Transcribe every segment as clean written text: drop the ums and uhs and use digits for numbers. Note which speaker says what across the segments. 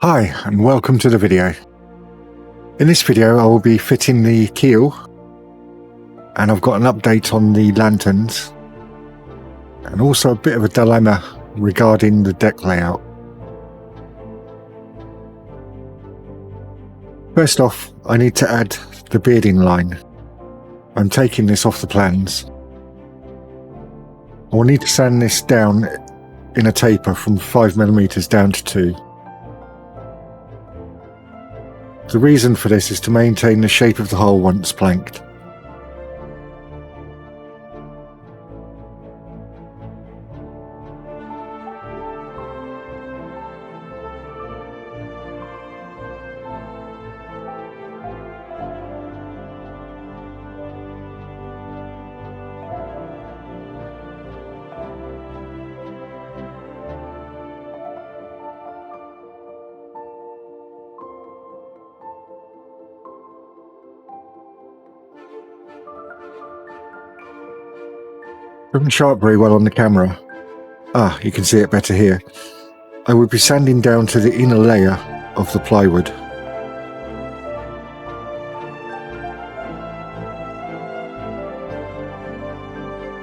Speaker 1: Hi and welcome to the video. In this video I will be fitting the keel, and I've got an update on the lanterns and also a bit of a dilemma regarding the deck layout. First off, I need to add the bearding line. I'm taking this off the plans. I will need to sand this down in a taper from 5mm down to 2. The reason for this is to maintain the shape of the hull once planked. Doesn't show up very well on the camera. You can see it better here. I would be sanding down to the inner layer of the plywood.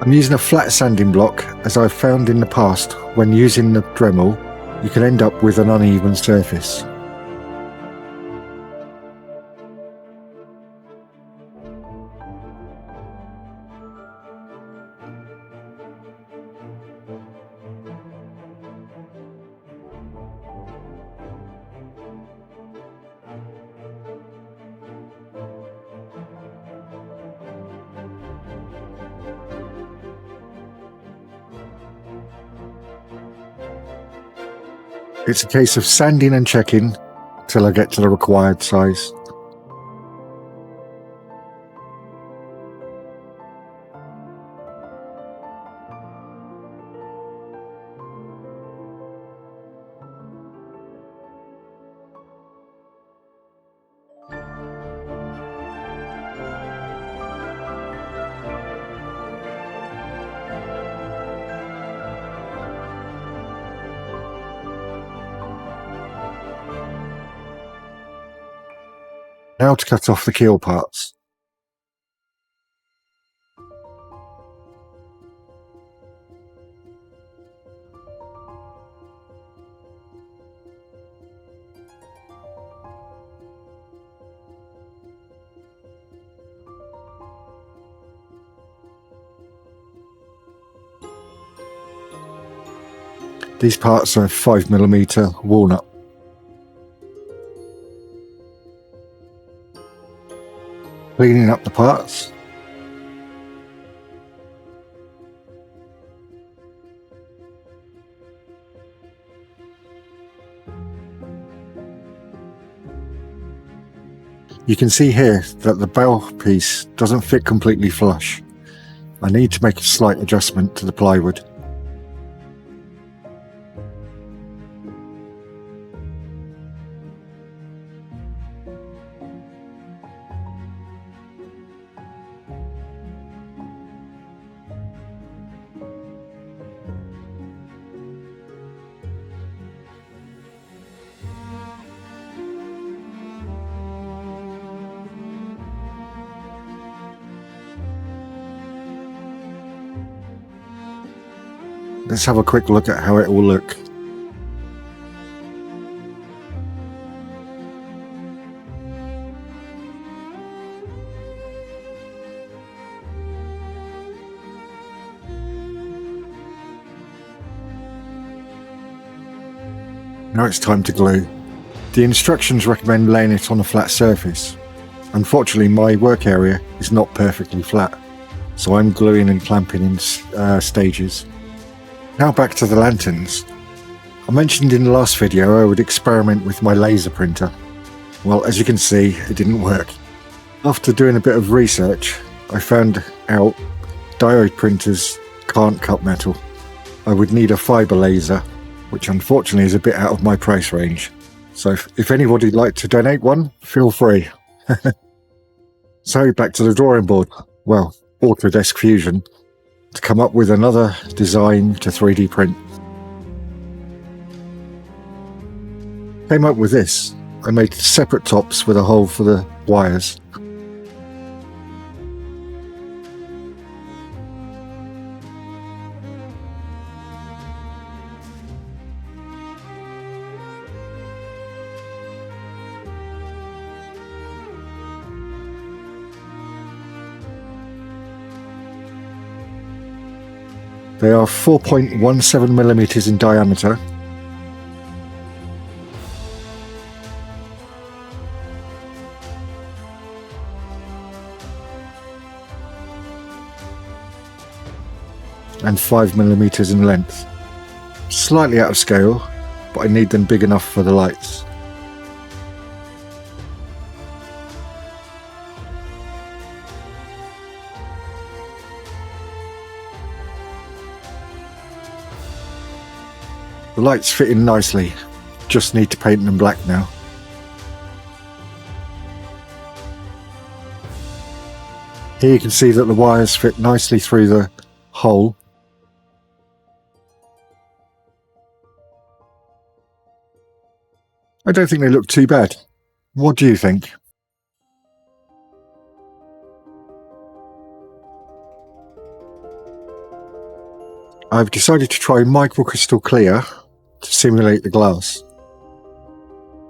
Speaker 1: I'm using a flat sanding block, as I've found in the past when using the Dremel you can end up with an uneven surface. It's a case of sanding and checking till I get to the required size. Now to cut off the keel parts. These parts are 5mm walnut. Cleaning up the parts. You can see here that the bow piece doesn't fit completely flush. I need to make a slight adjustment to the plywood. Let's have a quick look at how it will look. Now it's time to glue. The instructions recommend laying it on a flat surface. Unfortunately, my work area is not perfectly flat, so I'm gluing and clamping in stages. Now back to the lanterns. I mentioned in the last video I would experiment with my laser printer. Well, as you can see, it didn't work. After doing a bit of research, I found out diode printers can't cut metal. I would need a fibre laser, which unfortunately is a bit out of my price range. So if anybody'd like to donate one, feel free. So back to the drawing board. Well, Autodesk Fusion, to come up with another design to 3D print. came up with this. I made separate tops with a hole for the wires. They are 4.17 millimeters in diameter. And 5 millimeters in length. Slightly out of scale, but I need them big enough for the lights. The lights fit in nicely, just need to paint them black now. Here you can see that the wires fit nicely through the hole. I don't think they look too bad. What do you think? I've decided to try microcrystal clear to simulate the glass.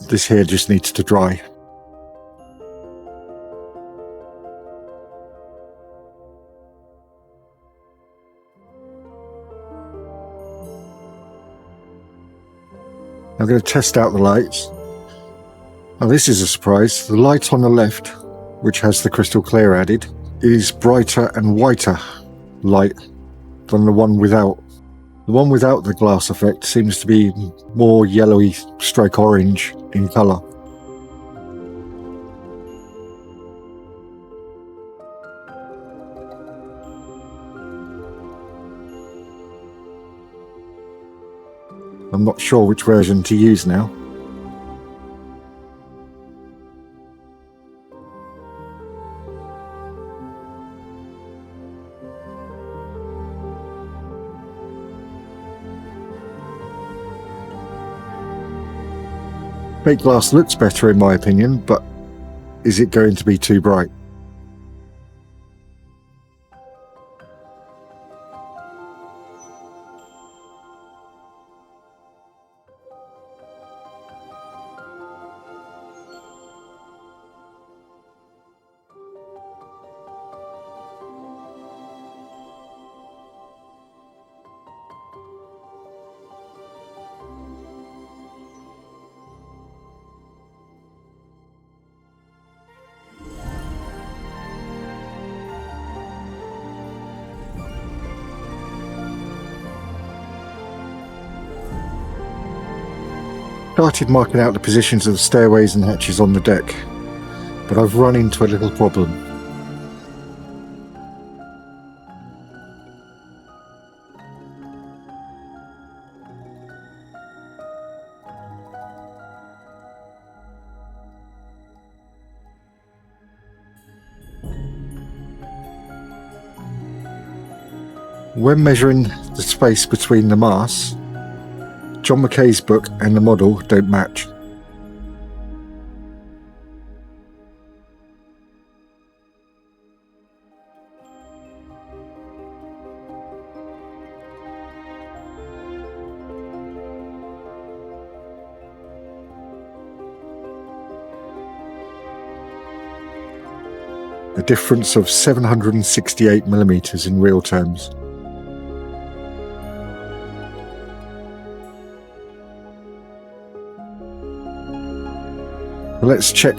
Speaker 1: This here just needs to dry. I'm going to test out the lights. Now this is a surprise. The light on the left, which has the crystal clear added, is brighter and whiter light than the one without. The one without the glass effect seems to be more yellowy stroke orange in colour. I'm not sure which version to use now. Fake glass looks better in my opinion, but is it going to be too bright? Started marking out the positions of the stairways and hatches on the deck, but I've run into a little problem. When measuring the space between the masts, John McKay's book and the model don't match. A difference of 768 millimeters in real terms. Let's check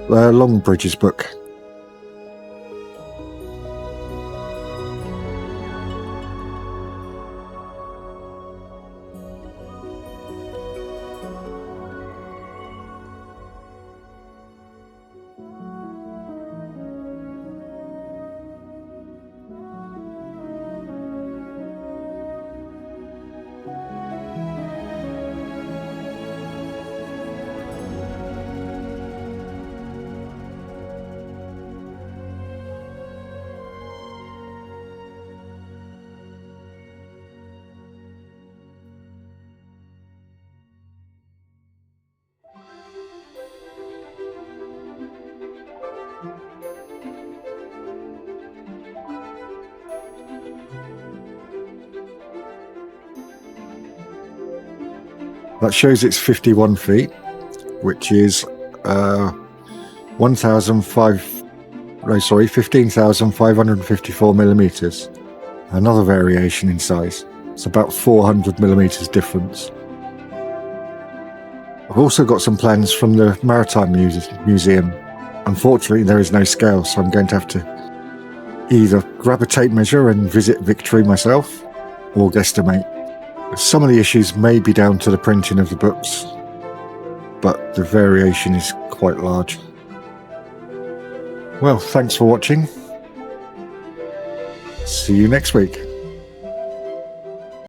Speaker 1: Longbridge's book. That shows it's 51 feet, which is 15,554 millimeters. Another variation in size. It's about 400 millimeters difference. I've also got some plans from the Maritime Museum. Unfortunately, there is no scale, so I'm going to have to either grab a tape measure and visit Victory myself, or guesstimate. Some of the issues may be down to the printing of the books, but the variation is quite large. Well, thanks for watching. See you next week.